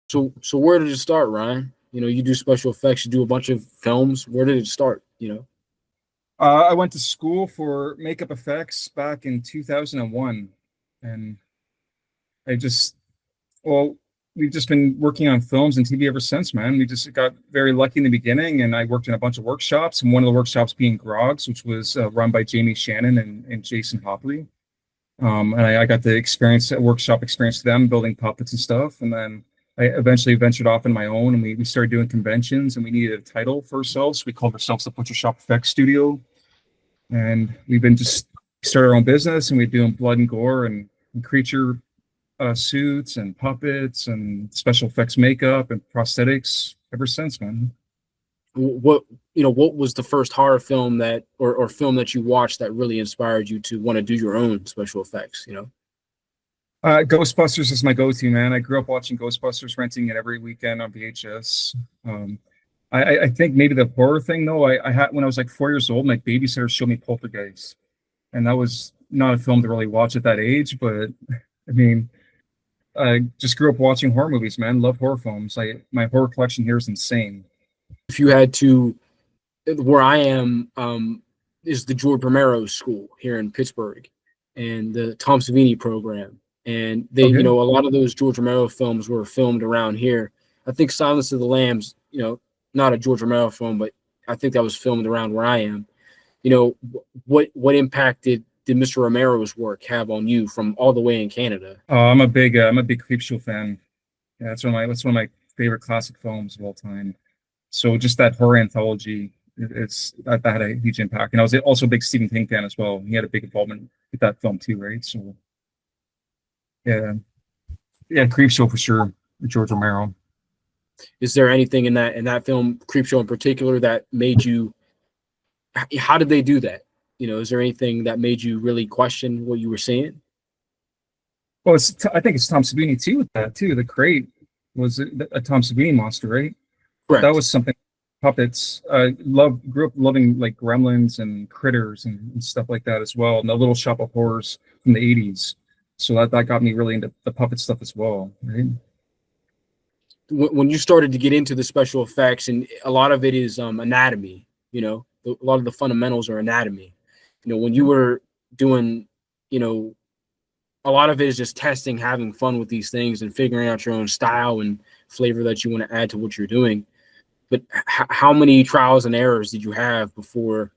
So where did it start, Ryan? You do special effects, you do a bunch of films. Where did it start? I went to school for makeup effects back in 2001, and I just, well, we've just been working on films and TV ever since, man. We just got very lucky in the beginning, and I worked in a bunch of workshops, and one of the workshops being Grogs, which was run by Jamie Shannon and Jason Hopley. And I got the experience, workshop experience with them, building puppets and stuff. And then I eventually ventured off on my own, and we started doing conventions, and we needed a title for ourselves. So we called ourselves the Butcher Shop Effects Studio. And we've been just started our own business, and we're doing blood and gore and creature suits and puppets and special effects makeup and prosthetics ever since, man. What was the first horror film or film that you watched that really inspired you to want to do your own special effects? Ghostbusters is my go-to, man. I grew up watching Ghostbusters, renting it every weekend on VHS. I think maybe the horror thing though, I had when I was like 4 years old, my babysitter showed me Poltergeist, and that was not a film to really watch at that age. But I mean, I just grew up watching horror movies, man. Love horror films. My horror collection here is insane. If you had to, where I am is the George Romero School here in Pittsburgh, and the Tom Savini program, and they, Okay. a lot of those George Romero films were filmed around here. I think Silence of the Lambs, not a George Romero film, but I think that was filmed around where I am. What impact did Mr. Romero's work have on you from all the way in Canada? I'm a big Creepshow fan. Yeah, that's one of my favorite classic films of all time. So just that horror anthology, that had a huge impact. And I was also a big Stephen King fan as well. He had a big involvement with that film too, right? So yeah, yeah, Creepshow for sure. George Romero. Is there anything in that film, Creepshow in particular, that made you? How did they do that? Is there anything that made you really question what you were seeing? Well, I think it's Tom Savini too with that too. The crate was a Tom Savini monster, right? That Correct. was something. Puppets. Grew up loving like Gremlins and Critters and stuff like that as well. And the Little Shop of Horrors from the '80s. So that got me really into the puppet stuff as well, right? When you started to get into the special effects, and a lot of it is anatomy, a lot of the fundamentals are anatomy. When you were doing, a lot of it is just testing, having fun with these things and figuring out your own style and flavor that you want to add to what you're doing. But how many trials and errors did you have before,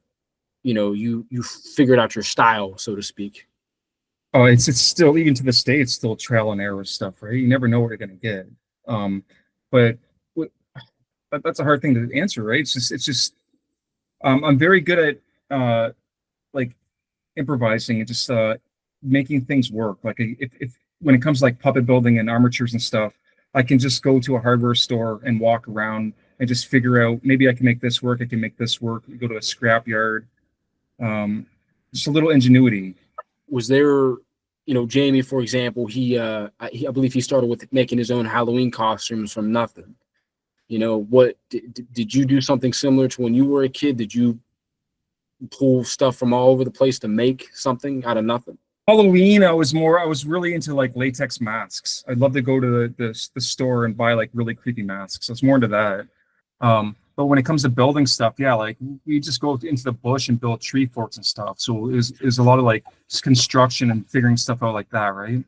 you figured out your style, so to speak? Oh, it's still, even to this day, it's still trial and error stuff, right? You never know what you're gonna get. But that's a hard thing to answer, right? It's just I'm very good at like improvising and just making things work. Like if when it comes to like puppet building and armatures and stuff, I can just go to a hardware store and walk around and just figure out, maybe I can make this work, I can make this work. Go to a scrap yard. Just a little ingenuity. Was there, Jamie, for example, I believe he started with making his own Halloween costumes from nothing. What did you do something similar to when you were a kid? Did you pull stuff from all over the place to make something out of nothing? Halloween, I was really into like latex masks. I'd love to go to the store and buy like really creepy masks. I was more into that. But when it comes to building stuff, yeah, like we just go into the bush and build tree forts and stuff. So is a lot of like construction and figuring stuff out like that, right?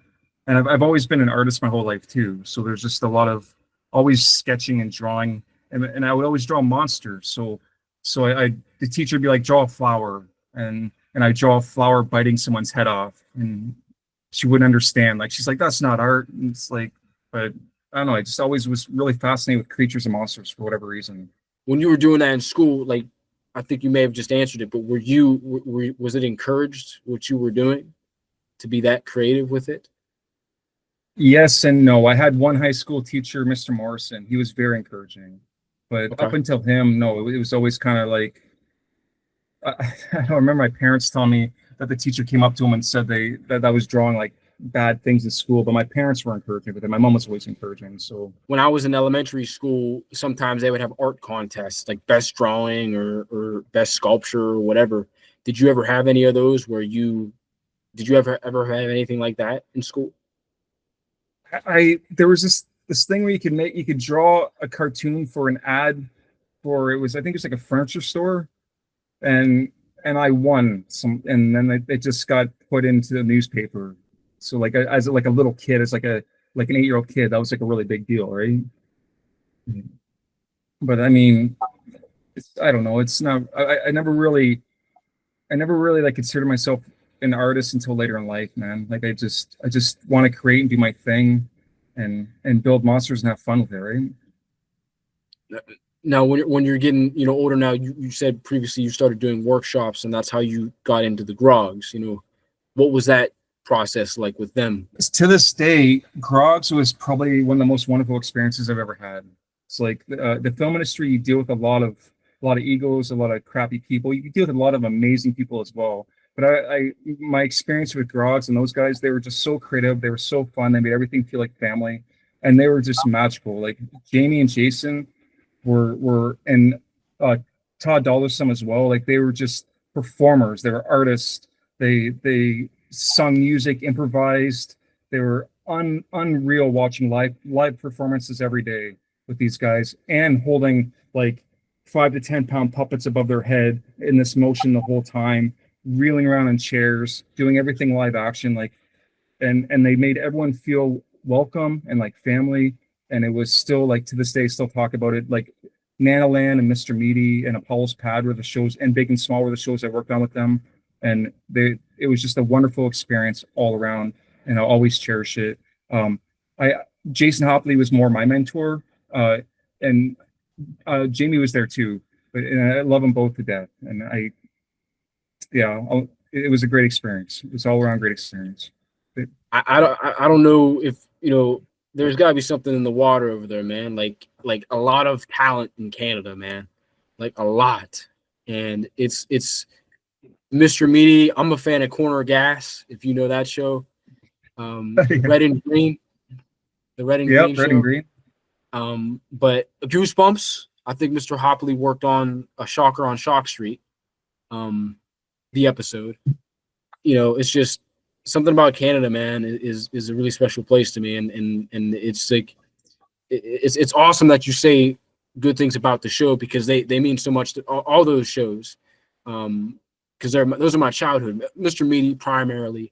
And I've always been an artist my whole life too. So there's just a lot of always sketching and drawing, and I would always draw monsters. So the teacher would be like, draw a flower, and I draw a flower biting someone's head off, and she wouldn't understand. Like she's like, that's not art. And it's like, but I don't know. I just always was really fascinated with creatures and monsters for whatever reason. When you were doing that in school, like, I think you may have just answered it, but was it encouraged what you were doing to be that creative with it? Yes and no. I had one high school teacher, Mr. Morrison. He was very encouraging, but up Okay. until him, no, it was always kind of like, I don't remember my parents telling me that the teacher came up to him and said that I was drawing like bad things in school, but my parents were encouraging with it. My mom was always encouraging. So When I was in elementary school, sometimes they would have art contests, like best drawing or best sculpture or whatever. Did you ever have any of those did you ever have anything like that in school? there was this this thing where you could draw a cartoon for an ad for I think it was like a furniture store, and I won some, and then it just got put into the newspaper. So like as like a little kid, as like an 8-year-old kid, that was like a really big deal, right? But I mean, I don't know. It's not. I never really like considered myself an artist until later in life, man. Like I just want to create and do my thing, and build monsters and have fun with it, right? Now, when you're getting older now, you said previously you started doing workshops, and that's how you got into the Grogs. What was that process like with them? To this day, Grogs was probably one of the most wonderful experiences I've ever had. It's like the film industry, you deal with a lot of egos, a lot of crappy people. You deal with a lot of amazing people as well. But my experience with Grogs and those guys, they were just so creative. They were so fun. They made everything feel like family, and they were just magical. Like Jamie and Jason and Todd Dollarson as well. Like they were just performers. They were artists. They sung music, improvised. They were unreal watching live performances every day with these guys, and holding like 5 to 10 pound puppets above their head in this motion the whole time, reeling around in chairs, doing everything live action, like, and they made everyone feel welcome and like family. And it was still, like, to this day, still talk about it. Like Nanalan and Mr. Meaty and Apollo's Pad were the shows, and Big and Small were the shows I worked on with them. And it was just a wonderful experience all around, and I'll always cherish it. Jason Hopley was more my mentor, and Jamie was there too, and I love them both to death. And it was a great experience. It was all around great experience. I don't know if there's got to be something in the water over there, man. Like a lot of talent in Canada, man. Like a lot, and it's Mr. Meaty. I'm a fan of Corner Gas, if you know that show. Red and Green, the Red and Green show. Red and Green. But Goosebumps, I think Mr. Hopley worked on a Shocker on Shock Street, the episode. It's just something about Canada, man, is a really special place to me, and it's like it's awesome that you say good things about the show, because they mean so much to all those shows, because those are my childhood. Mr. Meaty primarily,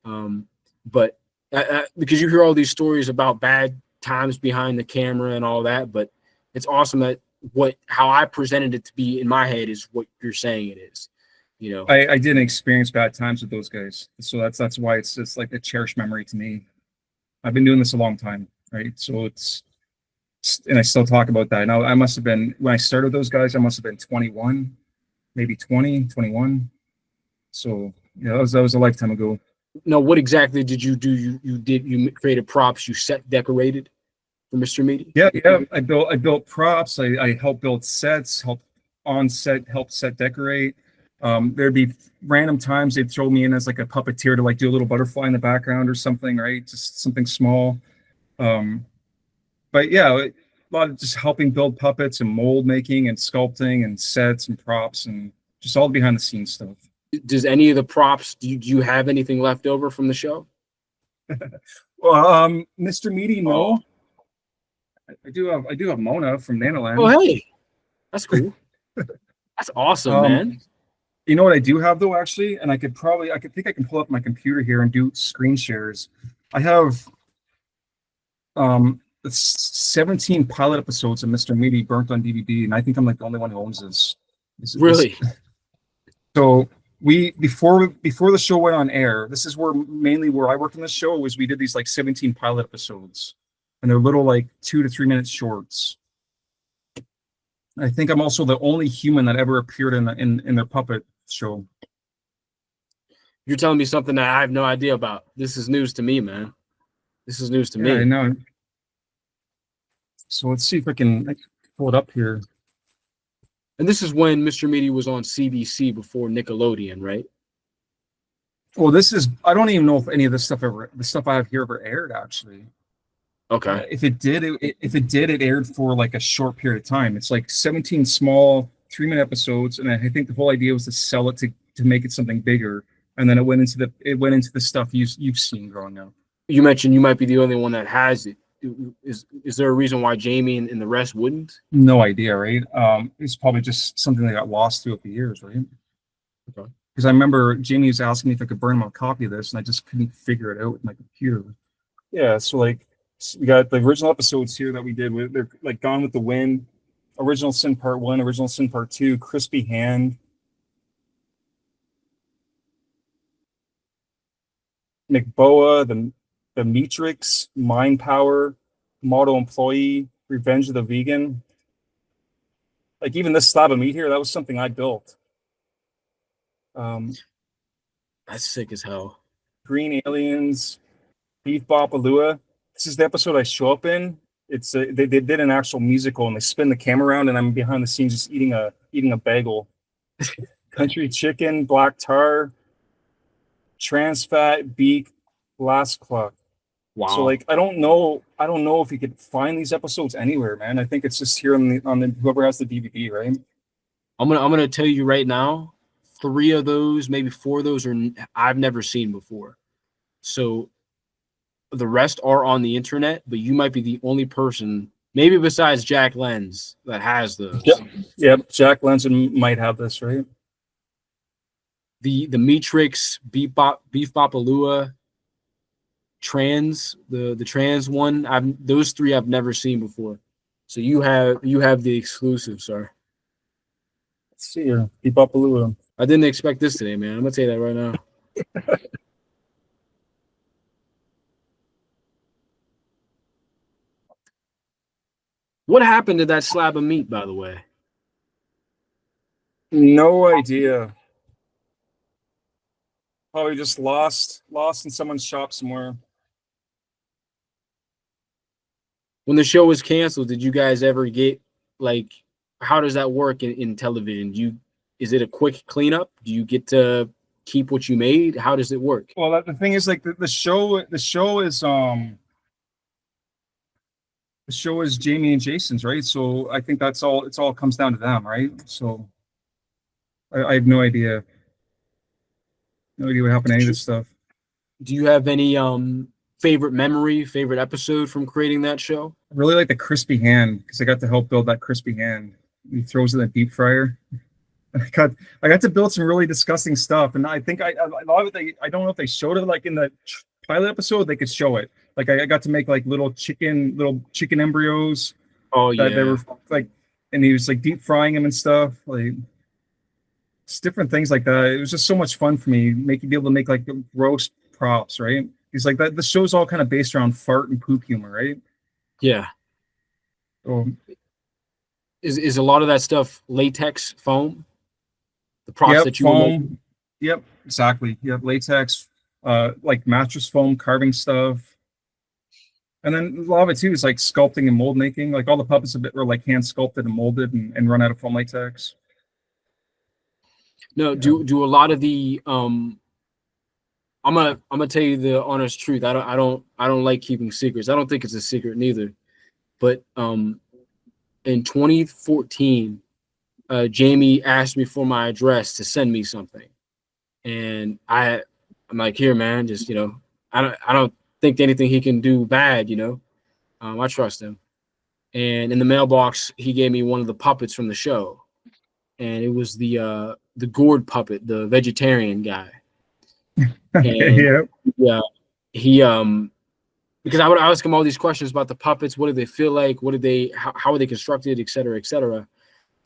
but because you hear all these stories about bad times behind the camera and all that, but it's awesome that how I presented it to be in my head is what you're saying it is. I didn't experience bad times with those guys, so that's why it's just like a cherished memory to me. I've been doing this a long time, right? So and I still talk about that. Now, I must have been, when I started those guys, I must have been 21, maybe 20, 21. So that was a lifetime ago. No, what exactly did you do? You created props, you set decorated for Mr. Meaty? Yeah. I built props. I helped build sets, helped set decorate. There'd be random times they'd throw me in as like a puppeteer to like do a little butterfly in the background or something, right? Just something small. But yeah, a lot of just helping build puppets and mold making and sculpting and sets and props and just all behind the scenes stuff. Does any of the props, do you have anything left over from the show? Well, Mr. Meaty, no. I do have Mona from Nanalan. Oh, hey, that's cool. That's awesome, man. You know what I do have though, actually, and I can pull up my computer here and do screen shares. I have 17 pilot episodes of Mr. Meaty burnt on DVD, and I think I'm like the only one who owns this. Really? So before the show went on air, this is mainly where I worked on the show, was we did these like 17 pilot episodes, and they're little like 2 to 3 minute shorts. I think I'm also the only human that ever appeared in their puppet show. You're telling me something that I have no idea about. This is news to me, man. This is news to me. I know. So let's see if I can pull it up here. And this is when Mr. Meaty was on CBC before Nickelodeon, right? Well, I don't even know if any of the stuff I have here ever aired, actually. Okay. If it did, it aired for like a short period of time. It's like 17 small 3-minute episodes, and I think the whole idea was to sell it to make it something bigger. And then it went into the stuff you've seen growing up. You mentioned you might be the only one that has it. is there a reason why Jamie and the rest wouldn't? No idea, right? It's probably just something that got lost throughout the years, right? Okay. Because I remember Jamie was asking me if I could burn him a copy of this, and I just couldn't figure it out with my computer. Yeah, so like we got the original episodes here that we did. They're like Gone with the Wind, Original Sin Part 1, Original Sin Part 2, Crispy Hand, McBoa, the Matrix, Mind Power, Model Employee, Revenge of the Vegan. Like even this slab of meat here, that was something I built. That's sick as hell. Green Aliens, Beef Bopalua. This is the episode I show up in. It's they did an actual musical and they spin the camera around and I'm behind the scenes just eating a bagel. Country Chicken, Black Tar, Trans Fat, Beak, Blast Cluck. Wow. So like I don't know if you could find these episodes anywhere, man. I think it's just here on the whoever has the DVD, right? I'm gonna tell you right now, 3 of those, maybe 4 of those I've never seen before. So the rest are on the internet, but you might be the only person, maybe besides Jack Lenz, that has those. Yep. Jack Lenz might have this, right? The Matrix, Beef Bopalua, Trans, the trans one. Those 3 I've never seen before. So you have the exclusive, sir. Let's see here. Beef Bopalua. I didn't expect this today, man. I'm gonna tell you that right now. What happened to that slab of meat, by the way? No idea. Probably just lost in someone's shop somewhere. When the show was canceled, did you guys ever get, like, how does that work in television? Is it a quick cleanup? Do you get to keep what you made? How does it work? Well, the thing is, like the show is Jamie and Jason's, right? So I think it's all comes down to them, right? So I have no idea what happened to any of this stuff. Do you have any favorite episode from creating that show? I really like the crispy hand because I got to help build that crispy hand. He throws it in the deep fryer. I got to build some really disgusting stuff, and I think a lot of it I don't know if they showed it like in the pilot episode. They could show it. Like I got to make like little chicken embryos. Oh yeah, they were like, and he was like deep frying them and stuff. Like it's different things like that. It was just so much fun for me be able to make like roast props, right? He's like that. The show's all kind of based around fart and poop humor, right? Yeah. So, is a lot of that stuff latex foam? The props that you foam. Yep, exactly. Yep, latex, like mattress foam, carving stuff. And then a lot of it too is like sculpting and mold making. Like all the puppets were like hand sculpted and molded and run out of foam latex. No, do a lot of the I'm gonna tell you the honest truth. I don't like keeping secrets. I don't think it's a secret neither. But in 2014, Jamie asked me for my address to send me something, and I'm like, here, man, just I don't think anything he can do bad, I trust him. And in the mailbox, he gave me one of the puppets from the show, and it was the gourd puppet, the vegetarian guy. And, yeah, he because I would ask him all these questions about the puppets. What do they feel like? How are they constructed, et cetera, et cetera.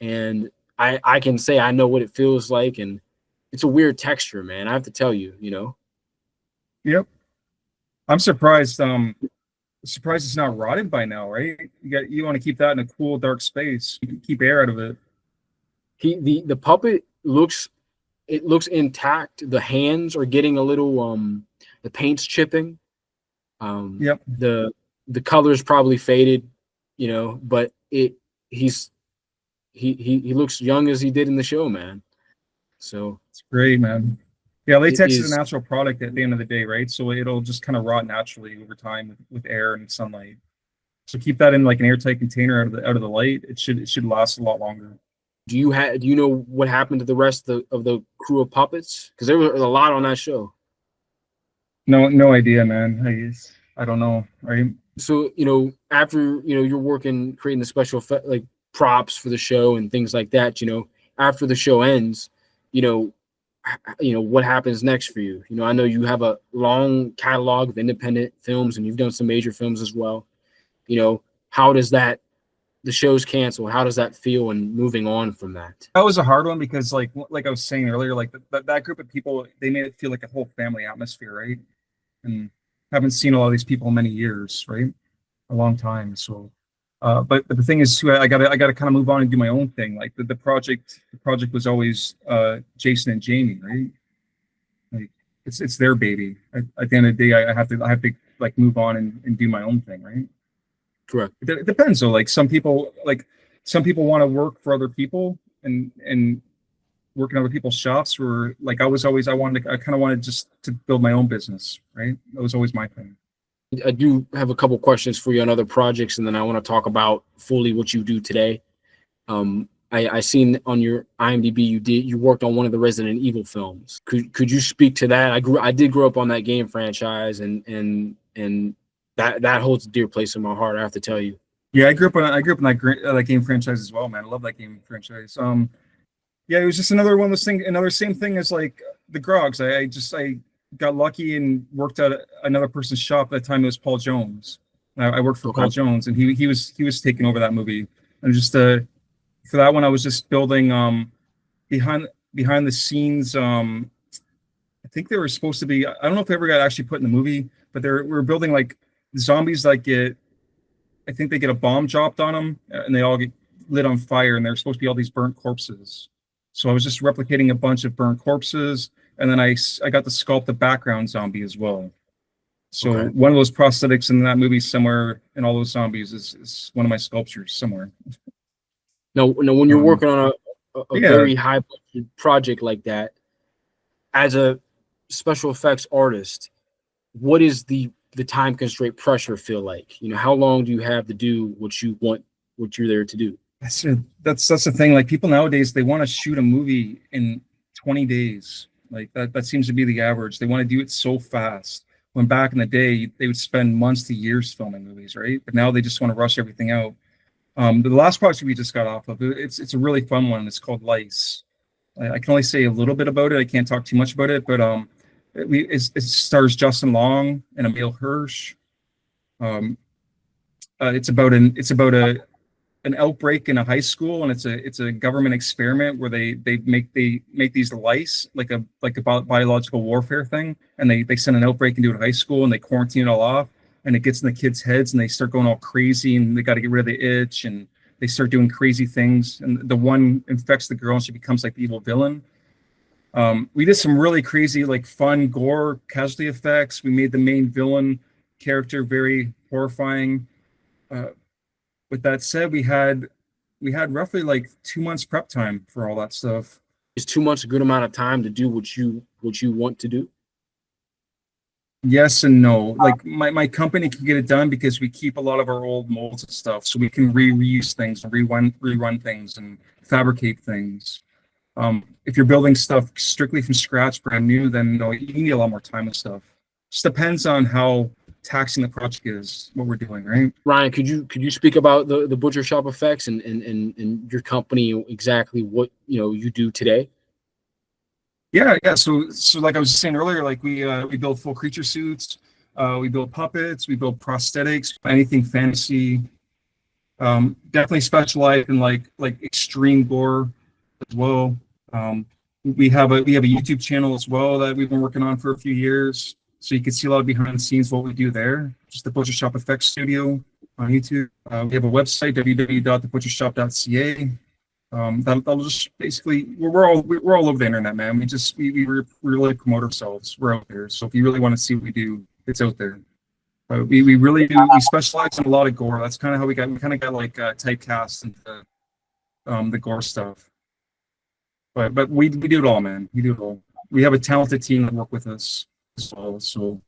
And I can say I know what it feels like, and it's a weird texture, man. I have to tell you, Yep. I'm surprised. Surprised it's not rotted by now, right? You want to keep that in a cool, dark space. You can keep air out of it. The puppet looks intact. The hands are getting a little the paint's chipping. Yep. The color's probably faded, but he looks young as he did in the show, man. So it's great, man. Yeah, latex is a natural product at the end of the day, right? So it'll just kind of rot naturally over time with air and sunlight. So keep that in like an airtight container out of the light. It should last a lot longer. Do you know what happened to the rest of the crew of puppets? Because there was a lot on that show. No idea, man. I don't know. Right? So, after, you're working, creating the special like props for the show and things like that, after the show ends, you know, what happens next for you? I know you have a long catalog of independent films and you've done some major films as well. How does the show's canceled? How does that feel and moving on from that? That was a hard one because like I was saying earlier, like that group of people, they made it feel like a whole family atmosphere, right? And haven't seen a lot of these people in many years, right? A long time. So but the thing is too, I gotta kind of move on and do my own thing. Like the project was always Jason and Jamie, right? Like it's their baby. At the end of the day, I have to like move on and do my own thing, right? Correct. It depends though. Some people want to work for other people and work in other people's shops. Or like I kind of wanted just to build my own business, right? That was always my thing. I do have a couple questions for you on other projects, and then I want to talk about fully what you do today. I seen on your IMDb you worked on one of the Resident Evil films. Could you speak to that? I did grow up on that game franchise, and that holds a dear place in my heart. I have to tell you. Yeah, I grew up in that game franchise as well, man. I love that game franchise. Yeah, it was just another one of those things. Another same thing as like the Grogs. I got lucky and worked at another person's shop. At the time, it was Paul Jones. I worked for Okay. Paul Jones, and he was taking over that movie. And just for that one, I was just building behind the scenes. I think they were supposed to be. I don't know if they ever got actually put in the movie, but we were building like zombies that get. I think they get a bomb dropped on them, and they all get lit on fire, and they're supposed to be all these burnt corpses. So I was just replicating a bunch of burnt corpses, and then I got to sculpt the background zombie as well. So Okay. one of those prosthetics in that movie somewhere in all those zombies is one of my sculptures somewhere. Now, when you're Um, working on a yeah, very high budget project like that, as a special effects artist, what is the time constraint pressure feel like? How long do you have to do what you want, what you're there to do? that's the thing. Like people nowadays, they want to shoot a movie in 20 days. Like that seems to be the average. They want to do it so fast. When back in the day, they would spend months to years filming movies, right? But now they just want to rush everything out. The last project we just got off of, it's a really fun one. It's called Lice. I can only say a little bit about it. I can't talk too much about it, but it stars Justin Long and Emil Hirsch. Um, it's about an outbreak in a high school, and it's a government experiment where they make these lice like a biological warfare thing, and they send an outbreak into a high school and they quarantine it all off, and it gets in the kids' heads and they start going all crazy and they got to get rid of the itch and they start doing crazy things, and the one infects the girl and she becomes like the evil villain. We did some really crazy, like fun gore casualty effects. We made the main villain character very horrifying. Uh, with that said, we had roughly like 2 months prep time for all that stuff. Is 2 months a good amount of time to do what you want to do? Yes and no. Like my company can get it done because we keep a lot of our old molds and stuff, so we can reuse things and rerun things and fabricate things. If you're building stuff strictly from scratch, brand new, then no, you need a lot more time and stuff. Just depends on how taxing the project is, what we're doing, right? Ryan, could you speak about the butcher shop effects and your company, exactly what you do today? Yeah. So like I was saying earlier, like we build full creature suits, we build puppets, we build prosthetics, anything fantasy. Definitely specialized in like extreme gore as well. Um, we have a YouTube channel as well that we've been working on for a few years, so you can see a lot of behind the scenes what we do there. Just the Butcher Shop Effects Studio on YouTube. We have a website www.thebutchershop.ca. That'll just basically we're all over the internet, man. We really promote ourselves. We're out there. So if you really want to see what we do, it's out there. We really do. We specialize in a lot of gore. That's kind of how we kind of got like typecast into the gore stuff. But we do it all, man. We do it all. We have a talented team that work with us as well. So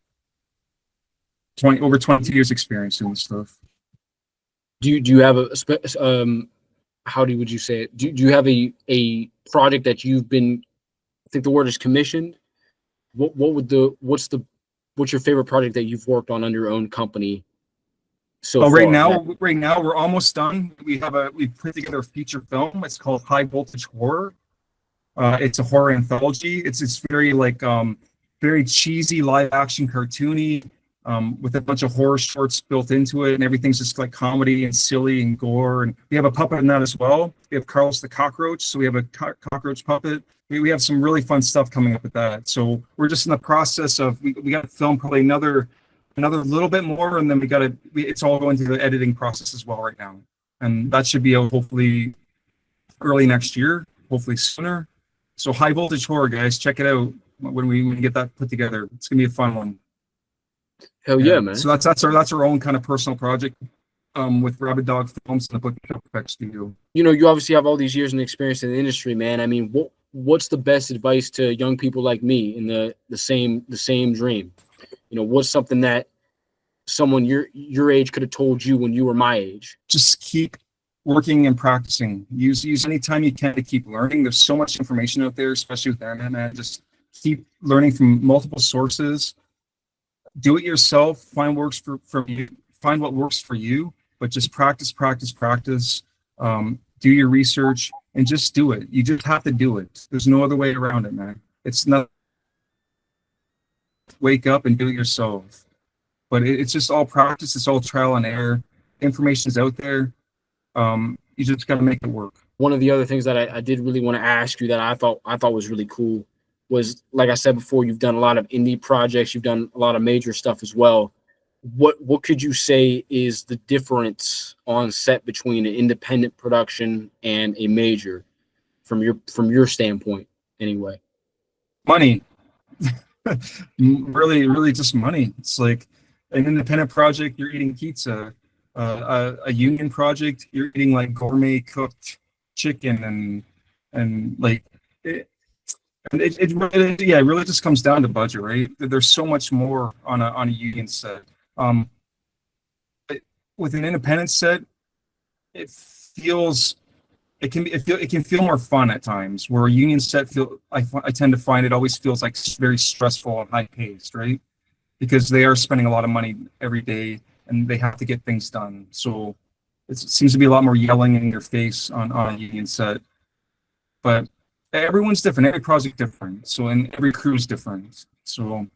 over 22 years experience in this stuff. Do you have how would you say it? Do you have a project that you've been, I think the word is commissioned? What's your favorite project that you've worked on under your own company? so Oh, far? That right now we're almost done. We've put together a feature film. It's called High Voltage Horror. It's a horror anthology. It's very like very cheesy live action cartoony, with a bunch of horror shorts built into it, and everything's just like comedy and silly and gore. And we have a puppet in that as well. We have Carlos the cockroach, so we have a cockroach puppet. We have some really fun stuff coming up with that. So we're just in the process of we got to film probably another little bit more, and then it's all going through the editing process as well right now, and that should be out hopefully early next year, hopefully sooner. So High Voltage Horror, guys, check it out when we get that put together. It's gonna be a fun one. hell yeah, man. So that's our own kind of personal project, with Rabid Dog Films and the Book Effect Studio. You know, you obviously have all these years and experience in the industry, man. I mean, what's the best advice to young people like me in the same dream? You know, what's something that someone your age could have told you when you were my age? Just keep working and practicing. Use any time you can to keep learning. There's so much information out there, especially with the internet. Just keep learning from multiple sources. Do it yourself. Find what works for you. But just practice. Do your research and just do it. You just have to do it. There's no other way around it, man. It's not wake up and do it yourself. But it's just all practice. It's all trial and error. Information is out there. You just got to make it work. One of the other things that I did really want to ask you that I thought was really cool was, like I said before, you've done a lot of indie projects. You've done a lot of major stuff as well. What could you say is the difference on set between an independent production and a major, from your standpoint, anyway? Money. Really just money. It's like an independent project, you're eating pizza. A union project, you're eating like gourmet cooked chicken and like it really just comes down to budget, right? There's so much more on a union set. With an independent set, it can feel more fun at times. Where a union set I tend to find it always feels like very stressful and high paced, right? Because they are spending a lot of money every day and they have to get things done. So it seems to be a lot more yelling in your face on a union set. But everyone's different. Every project different. So and every crew is different. So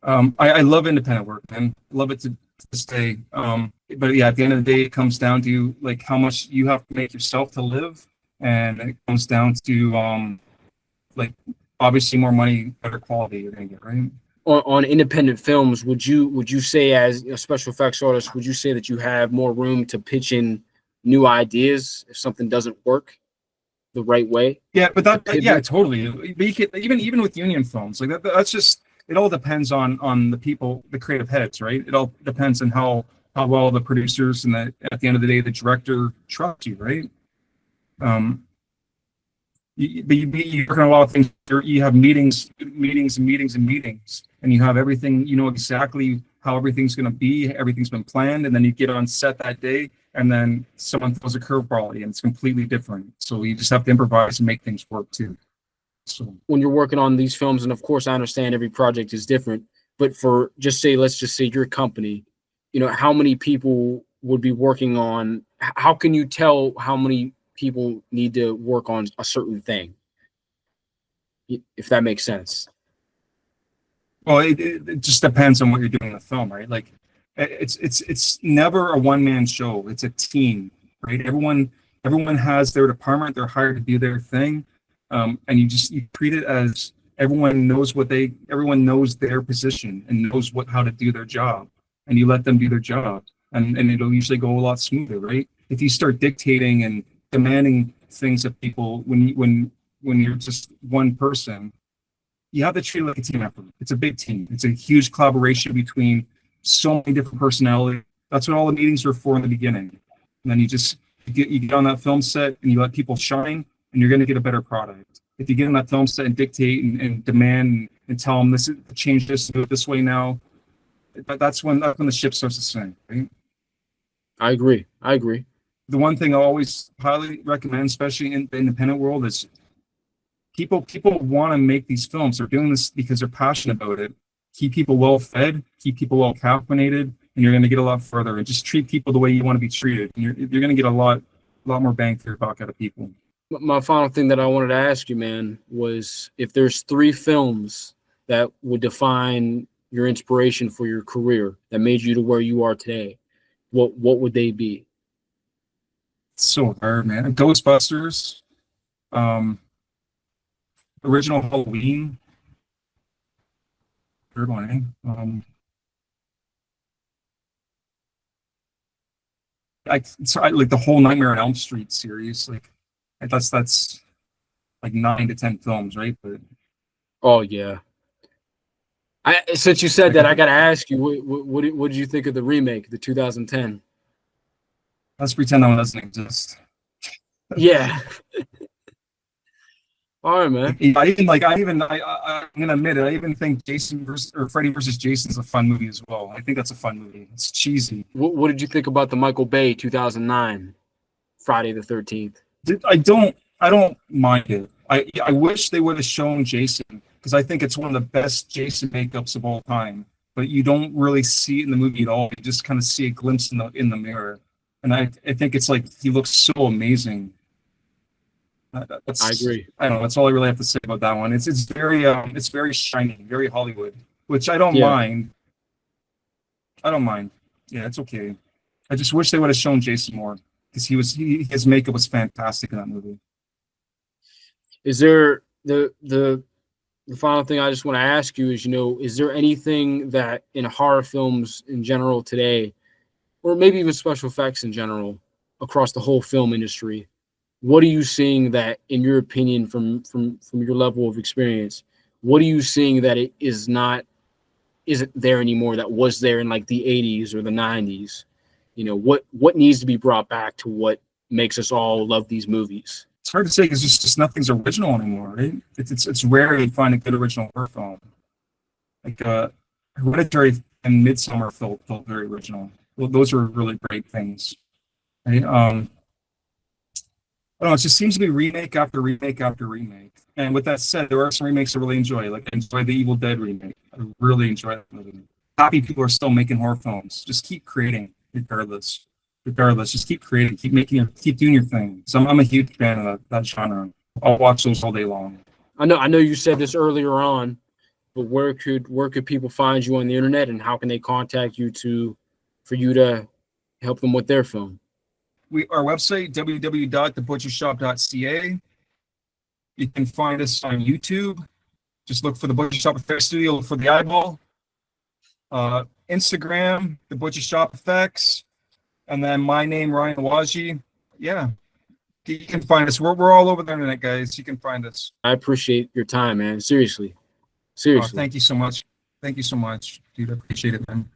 I love independent work, man. Love it to this day. But yeah, at the end of the day, it comes down to like how much you have to make yourself to live, and it comes down to like obviously more money, better quality you're gonna get, right? On independent films, would you say, as a special effects artist, would you say that you have more room to pitch in new ideas if something doesn't work the right way? Yeah, but yeah, totally. But you can, even with union films, like that's just, it all depends on the people, the creative heads, right? It all depends on how well the producers and at the end of the day, the director trusts you, right? You work on a lot of things. You have meetings, and you have everything. You know exactly how everything's going to be. Everything's been planned, and then you get on set that day, and then someone throws a curveball at you, and it's completely different. So you just have to improvise and make things work too. So when you're working on these films, and of course I understand every project is different, but let's just say your company, you know, how many people would be working on? How can you tell how many people need to work on a certain thing, if that makes sense? Well, it just depends on what you're doing in the film, right? Like it's never a one-man show. It's a team, right? Everyone has their department. They're hired to do their thing, and you treat it as everyone knows their position and knows how to do their job, and you let them do their job, and it'll usually go a lot smoother, right? If you start dictating and demanding things of people when you're just one person, you have to treat it like a team effort. It's a big team. It's a huge collaboration between so many different personalities. That's what all the meetings are for in the beginning. And then you get on that film set and you let people shine, and you're going to get a better product. If you get on that film set and dictate and demand and tell them change this, do it this way now, that's when the ship starts to sink, right? I agree. The one thing I always highly recommend, especially in the independent world, is people want to make these films. They're doing this because they're passionate about it. Keep people well fed, keep people well caffeinated, and you're going to get a lot further. And just treat people the way you want to be treated. And you're going to get a lot more bang for your buck out of people. My final thing that I wanted to ask you, man, was if there's 3 films that would define your inspiration for your career that made you to where you are today, what would they be? It's so hard, man. Ghostbusters, original Halloween, third one, I like the whole Nightmare on Elm Street series. Like that's like 9 to 10 films, right? But Oh yeah. Since you said like, that, I got to ask you, what did you think of the remake, the 2010? let's pretend that one doesn't exist. Yeah. All right, man. I'm gonna admit it. I even think Freddy versus Jason's a fun movie as well. I think that's a fun movie. It's cheesy. What did you think about the Michael Bay 2009 Friday the 13th? I don't mind it. I wish they would have shown Jason, because I think it's one of the best Jason makeups of all time. But you don't really see it in the movie at all. You just kind of see a glimpse in the mirror, and I think it's like he looks so amazing. I agree. I don't know. That's all I really have to say about that one. It's very shiny, very Hollywood, which I don't mind. I don't mind. Yeah, it's okay. I just wish they would have shown Jason more, because his makeup was fantastic in that movie. Is there the final thing I just want to ask you is, is there anything that in horror films in general today, or maybe even special effects in general across the whole film industry, what are you seeing that, in your opinion, from your level of experience, what are you seeing that it isn't there anymore that was there in like the 80s or the 90s? What needs to be brought back to what makes us all love these movies? It's hard to say because just nothing's original anymore, right? It's rare to find a good original horror film. Like Hereditary and Midsommar felt very original. Well, those were really great things. Right? I don't know, it just seems to be remake after remake after remake. And with that said, there are some remakes I really enjoy. Like I enjoy the Evil Dead remake. I really enjoy that movie. Happy people are still making horror films. Just keep creating, regardless. Just keep creating, keep doing your thing. So I'm a huge fan of that genre. I'll watch those all day long. I know you said this earlier on, but where could people find you on the internet, and how can they contact you for you to help them with their film? Our website, www.thebutchershop.ca. You can find us on YouTube. Just look for the Butcher Shop Effects Studio, look for the eyeball. Instagram, the Butcher Shop Effects, and then my name, Ryan Louagie. Yeah, you can find us. We're all over the internet, guys. You can find us. I appreciate your time, man. Seriously. Oh, thank you so much. Thank you so much, dude. I appreciate it, man.